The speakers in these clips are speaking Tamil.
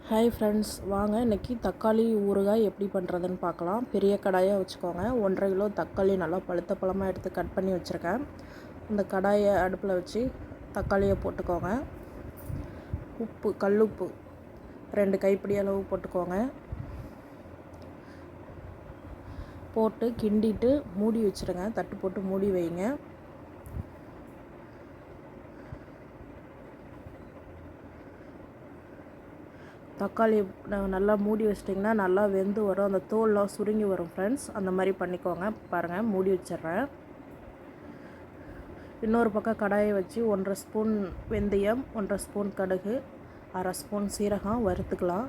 ஹாய் ஃப்ரெண்ட்ஸ், வாங்க இன்றைக்கி தக்காளி ஊறுகாய் எப்படி பண்ணுறதுன்னு பார்க்கலாம். பெரிய கடாயாக வச்சுக்கோங்க. 1.5 கிலோ தக்காளி நல்லா பழுத்த பழமாக எடுத்து கட் பண்ணி வச்சுருக்கேன். இந்த கடாயை அடுப்பில் வச்சு தக்காளியை போட்டுக்கோங்க. உப்பு, கல்லுப்பு 2 கைப்பிடி அளவு போட்டுக்கோங்க. போட்டு கிண்டிட்டு மூடி வச்சுருங்க. தட்டு போட்டு மூடி வைங்க. தக்காளி நல்லா மூடி வச்சிட்டிங்கன்னா நல்லா வெந்து வரும். அந்த தோல்லாம் சுருங்கி வரும் ஃப்ரெண்ட்ஸ். அந்த மாதிரி பண்ணிக்கோங்க. பாருங்கள், மூடி வச்சிட்றேன். இன்னொரு பக்கம் கடாயை வச்சு 1.5 ஸ்பூன் வெந்தயம், 1.5 ஸ்பூன் கடுகு, 1/2 ஸ்பூன் சீரகம் வறுத்துக்கலாம்.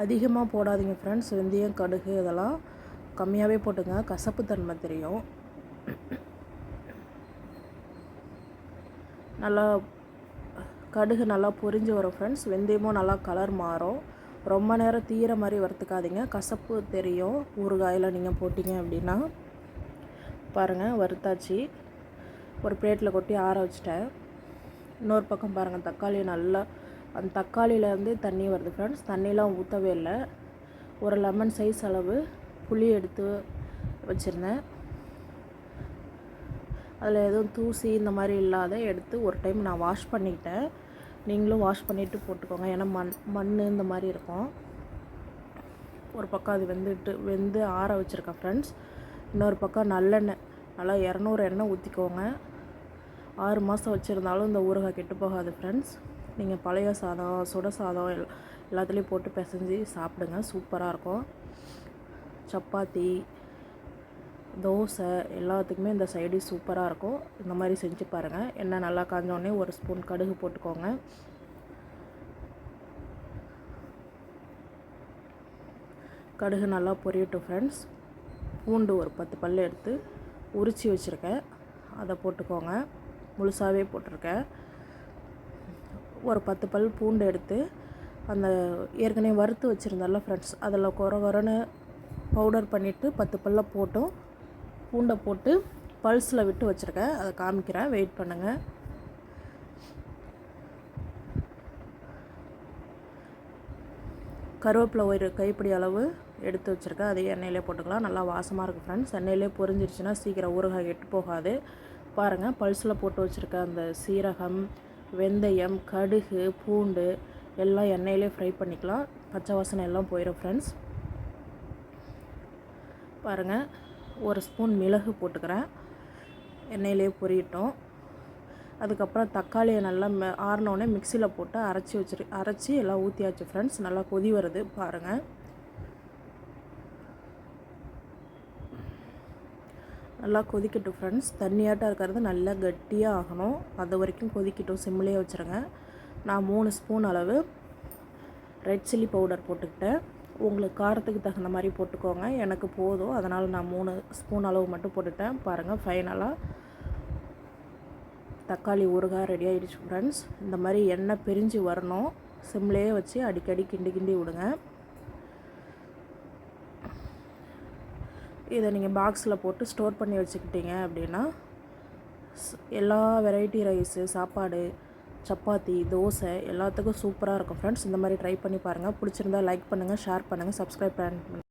அதிகமாக போடாதீங்க ஃப்ரெண்ட்ஸ். வெந்தயம், கடுகு இதெல்லாம் கம்மியாகவே போட்டுங்க. கசப்பு தன்மை தெரியும். நல்லா கடுகு நல்லா பொரிஞ்சு வரும் ஃப்ரெண்ட்ஸ். வெந்தயமும் நல்லா கலர் மாறும். ரொம்ப நேரம் தீர மாதிரி வறுத்துக்காதீங்க. கசப்பு தெரியும் ஊறுகாயில் நீங்கள் போட்டிங்க அப்படின்னா. பாருங்கள், வறுத்தாச்சு. ஒரு பிளேட்டில் கொட்டி ஆற வச்சுட்டேன். இன்னொரு பக்கம் பாருங்கள், தக்காளி நல்லா அந்த தக்காளியிலேருந்து தண்ணி வருது ஃப்ரெண்ட்ஸ். தண்ணிலாம் ஊற்றவே இல்லை. ஒரு லெமன் சைஸ் அளவு புளி எடுத்து வச்சுருந்தேன். அதில் எதுவும் தூசி இந்த மாதிரி இல்லாத எடுத்து ஒரு டைம் நான் வாஷ் பண்ணிக்கிட்டேன். நீங்களும் வாஷ் பண்ணிவிட்டு போட்டுக்கோங்க. ஏன்னா மண் இந்த மாதிரி இருக்கும். ஒரு பக்கம் அது வெந்து ஆற வச்சுருக்கேன் ஃப்ரெண்ட்ஸ். இன்னொரு பக்கம் நல்லெண்ணெய் நல்லா 200 எண்ணெய் ஊற்றிக்கோங்க. 6 மாதம் வச்சுருந்தாலும் இந்த ஊறுகாய் கெட்டு போகாது ஃப்ரெண்ட்ஸ். நீங்கள் பழைய சாதம், சுட சாதம் எல்லாத்துலேயும் போட்டு பிசைஞ்சு சாப்பிடுங்க. சூப்பராக இருக்கும். சப்பாத்தி, தோசை எல்லாத்துக்குமே இந்த சைடு சூப்பராக இருக்கும். இந்த மாதிரி செஞ்சு பாருங்கள். எண்ணெய் நல்லா காஞ்சோடனே 1 ஸ்பூன் கடுகு போட்டுக்கோங்க. கடுகு நல்லா பொரியட்டும் ஃப்ரெண்ட்ஸ். பூண்டு ஒரு 10 பல் எடுத்து உரித்து வச்சுருக்கேன். அதை போட்டுக்கோங்க. முழுசாகவே போட்டிருக்கேன். ஒரு 10 பல் பூண்டு எடுத்து அந்த ஏற்கனவே வறுத்து வச்சுருந்தால ஃப்ரெண்ட்ஸ், அதில் கொரன்னு பவுடர் பண்ணிவிட்டு 10 பல்ல போட்டும் பூண்டை போட்டு பல்ஸில் விட்டு வச்சுருக்கேன். அதை காமிக்கிறேன், வெயிட் பண்ணுங்கள். கருவேப்பிலை ஒரு கைப்பிடி அளவு எடுத்து வச்சுருக்கேன். அதே எண்ணெயிலே போட்டுக்கலாம். நல்லா வாசமாக இருக்குது ஃப்ரெண்ட்ஸ். எண்ணெயிலே பொரிஞ்சிருச்சுன்னா சீக்கிரம் ஊறுகாய் கெட்டு போகாது. பாருங்கள், பல்ஸில் போட்டு வச்சுருக்க அந்த சீரகம், வெந்தயம், கடுகு, பூண்டு எல்லாம் எண்ணெயிலே ஃப்ரை பண்ணிக்கலாம். பச்சை வாசனை எல்லாம் போயிடும் ஃப்ரெண்ட்ஸ். பாருங்கள், 1 ஸ்பூன் மிளகு போட்டுக்கிறேன். எண்ணெயிலே பொரியட்டும். அதுக்கப்புறம் தக்காளியை நல்லா ஆறினோடனே மிக்சியில் போட்டு அரைச்சி எல்லாம் ஊற்றியாச்சு ஃப்ரெண்ட்ஸ். நல்லா கொதி வருது பாருங்கள். நல்லா கொதிக்கட்டும் ஃப்ரெண்ட்ஸ். தண்ணியாட்டம் இருக்கிறது நல்லா கட்டியாக ஆகணும். அது வரைக்கும் கொதிக்கட்டும். சிம்லேயே வச்சுருங்க. நான் 3 ஸ்பூன் அளவு ரெட் சில்லி பவுடர் போட்டுக்கிட்டேன். உங்களுக்கு காரத்துக்கு தகுந்த மாதிரி போட்டுக்கோங்க. எனக்கு போதும், அதனால் நான் 3 ஸ்பூன் அளவு மட்டும் போட்டுட்டேன். பாருங்கள், ஃபைனலாக தக்காளி ஊறுகாய் ரெடி ஆகிடுச்சு ஃப்ரெண்ட்ஸ். இந்த மாதிரி எண்ணெய் பிரிஞ்சு வரணும். சிம்லேயே வச்சு அடிக்கடி கிண்டி விடுங்க. இதை நீங்கள் பாக்ஸில் போட்டு ஸ்டோர் பண்ணி வச்சுக்கிட்டீங்க அப்படின்னா எல்லா வெரைட்டி ரைஸு, சாப்பாடு, சப்பாத்தி, தோசை எல்லாத்துக்கும் சூப்பராக இருக்கும் ஃப்ரெண்ட்ஸ். இந்த மாதிரி ட்ரை பண்ணி பாருங்கள். பிடிச்சிருந்தா லைக் பண்ணுங்கள், ஷேர் பண்ணுங்கள், சப்ஸ்கிரைப் பண்ணுங்கள்.